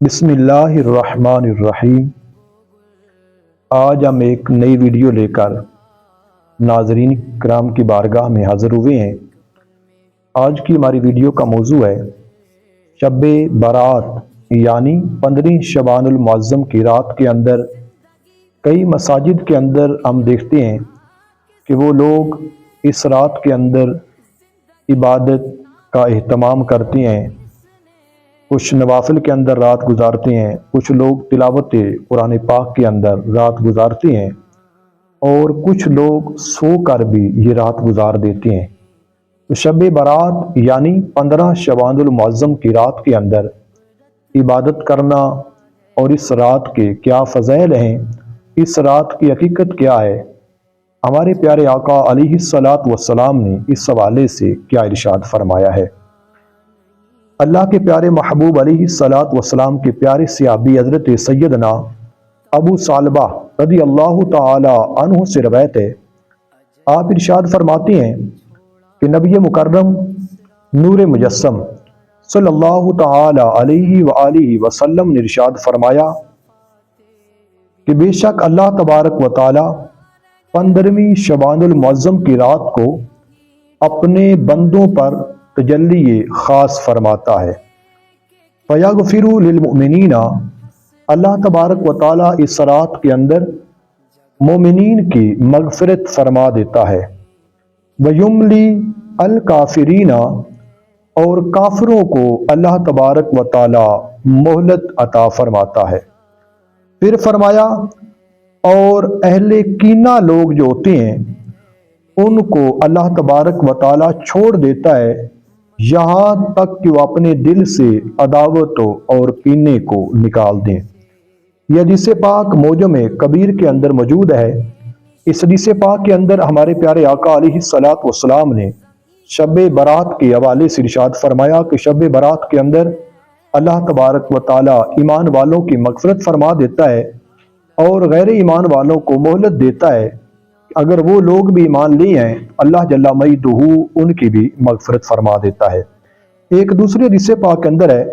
بسم اللہ الرحمن الرحیم۔ آج ہم ایک نئی ویڈیو لے کر ناظرین کرام کی بارگاہ میں حاضر ہوئے ہیں۔ آج کی ہماری ویڈیو کا موضوع ہے شب برات، یعنی 15 شعبان المعظم کی رات کے اندر کئی مساجد کے اندر ہم دیکھتے ہیں کہ وہ لوگ اس رات کے اندر عبادت کا اہتمام کرتے ہیں، کچھ نوافل کے اندر رات گزارتے ہیں، کچھ لوگ تلاوت قرآن پاک کے اندر رات گزارتے ہیں اور کچھ لوگ سو کر بھی یہ رات گزار دیتے ہیں۔ تو شب برات یعنی 15 شعبان المعظم کی رات کے اندر عبادت کرنا اور اس رات کے کیا فضائل ہیں، اس رات کی حقیقت کیا ہے، ہمارے پیارے آقا علیہ الصلاۃ والسلام نے اس حوالے سے کیا ارشاد فرمایا ہے۔ اللہ کے پیارے محبوب علیہ الصلاۃ والسلام کے پیارے صحابی حضرت سیدنا ابو ثعلبہ رضی اللہ تعالی عنہ سے روایت ہے، آپ ارشاد فرماتے ہیں کہ نبی مکرم نور مجسم صلی اللہ تعالی علیہ وآلہ وسلم نے ارشاد فرمایا کہ بے شک اللہ تبارک و تعالی 15ویں شعبان المعظم کی رات کو اپنے بندوں پر تجلی خاص فرماتا ہے۔ فَيَغْفِرُ لِلْمُؤْمِنِينَ، اللہ تبارک و تعالی اس رات کے اندر مومنین کی مغفرت فرما دیتا ہے۔ وَيُمْلِي الْكَافِرِينَ، اور کافروں کو اللہ تبارک و تعالی مہلت عطا فرماتا ہے۔ پھر فرمایا اور اہل کینہ لوگ جو ہوتے ہیں ان کو اللہ تبارک و تعالی چھوڑ دیتا ہے یہاں تک کہ وہ اپنے دل سے عداوت اور کینے کو نکال دیں۔ یہ حدیث پاک موجم کبیر کے اندر موجود ہے۔ اس حدیث پاک کے اندر ہمارے پیارے آقا علیہ الصلاۃ والسلام نے شب برات کے حوالے سے ارشاد فرمایا کہ شب برات کے اندر اللہ تبارک و تعالی ایمان والوں کی مغفرت فرما دیتا ہے اور غیر ایمان والوں کو مہلت دیتا ہے، اگر وہ لوگ بھی ایمان لیے ہیں اللہ جل مجدہ ان کی بھی مغفرت فرما دیتا ہے۔ ایک دوسرے حدیث پاک کے اندر ہے،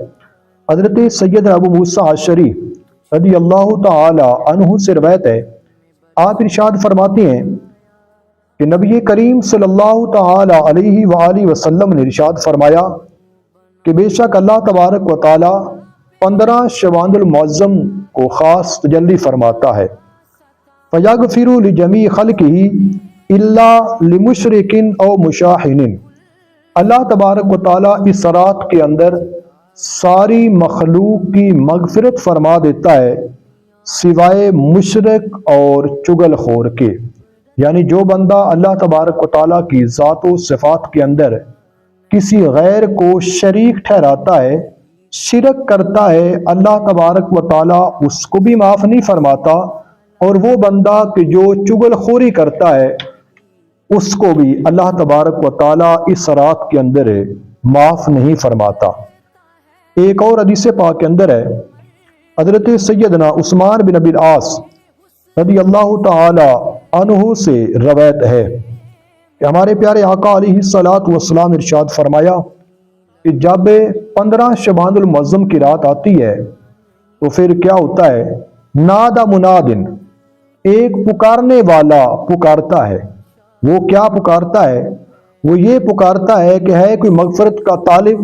حضرت سیدنا ابو موسیٰ اشعری رضی اللہ تعالی عنہ سے روایت ہے، آپ ارشاد فرماتے ہیں کہ نبی کریم صلی اللہ تعالی علیہ وآلہ وسلم نے ارشاد فرمایا کہ بے شک اللہ تبارک و تعالی 15 شعبان المعظم کو خاص تجلی فرماتا ہے۔ فَيَغْفِرُ لِجَمِيعِ خَلْقِهِ إِلَّا لِمُشْرِكٍ أَوْ مُشَاحِنٍ، اللہ تبارک و تعالی اس رات کے اندر ساری مخلوق کی مغفرت فرما دیتا ہے سوائے مشرک اور چغل خور کے، یعنی جو بندہ اللہ تبارک و تعالی کی ذات و صفات کے اندر کسی غیر کو شریک ٹھہراتا ہے، شرک کرتا ہے، اللہ تبارک و تعالی اس کو بھی معاف نہیں فرماتا، اور وہ بندہ کہ جو چغل خوری کرتا ہے اس کو بھی اللہ تبارک و تعالی اس رات کے اندر معاف نہیں فرماتا۔ ایک اور حدیث پاک کے اندر ہے، حضرت سیدنا عثمان بن ابی العاص رضی اللہ تعالی عنہ سے روایت ہے کہ ہمارے پیارے آقا علیہ الصلاۃ والسلام ارشاد فرمایا کہ جب 15 شعبان المعظم کی رات آتی ہے تو پھر کیا ہوتا ہے، نادى منادن، ایک پکارنے والا پکارتا ہے۔ وہ کیا پکارتا ہے؟ وہ یہ پکارتا ہے کہ ہے کوئی مغفرت کا طالب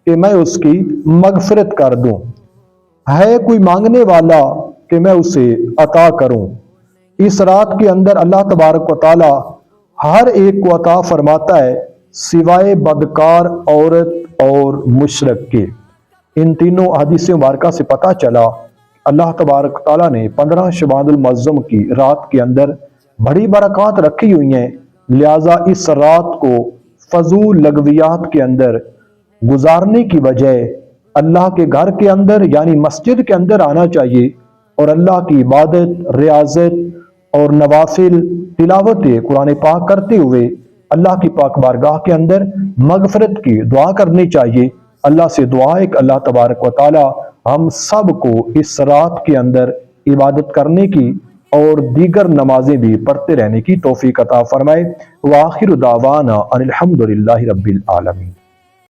کہ میں اس کی مغفرت کر دوں، ہے کوئی مانگنے والا کہ میں اسے عطا کروں۔ اس رات کے اندر اللہ تبارک و تعالی ہر ایک کو عطا فرماتا ہے سوائے بدکار عورت اور مشرک کے۔ ان تینوں حدیث مبارکہ سے پتہ چلا اللہ تبارک تعالیٰ نے 15 شعبان المعظم کی رات کے اندر بڑی برکات رکھی ہوئی ہیں، لہٰذا اس رات کو فضول لغویات کے اندر گزارنے کی بجائے اللہ کے گھر کے اندر یعنی مسجد کے اندر آنا چاہیے اور اللہ کی عبادت، ریاضت اور نوافل تلاوت قرآن پاک کرتے ہوئے اللہ کی پاک بارگاہ کے اندر مغفرت کی دعا کرنی چاہیے۔ اللہ سے دعا ہے کہ اللہ تبارک و تعالی ہم سب کو اس رات کے اندر عبادت کرنے کی اور دیگر نمازیں بھی پڑھتے رہنے کی توفیق عطا فرمائے۔ وآخر دعوانا ان الحمد للہ رب العالمین۔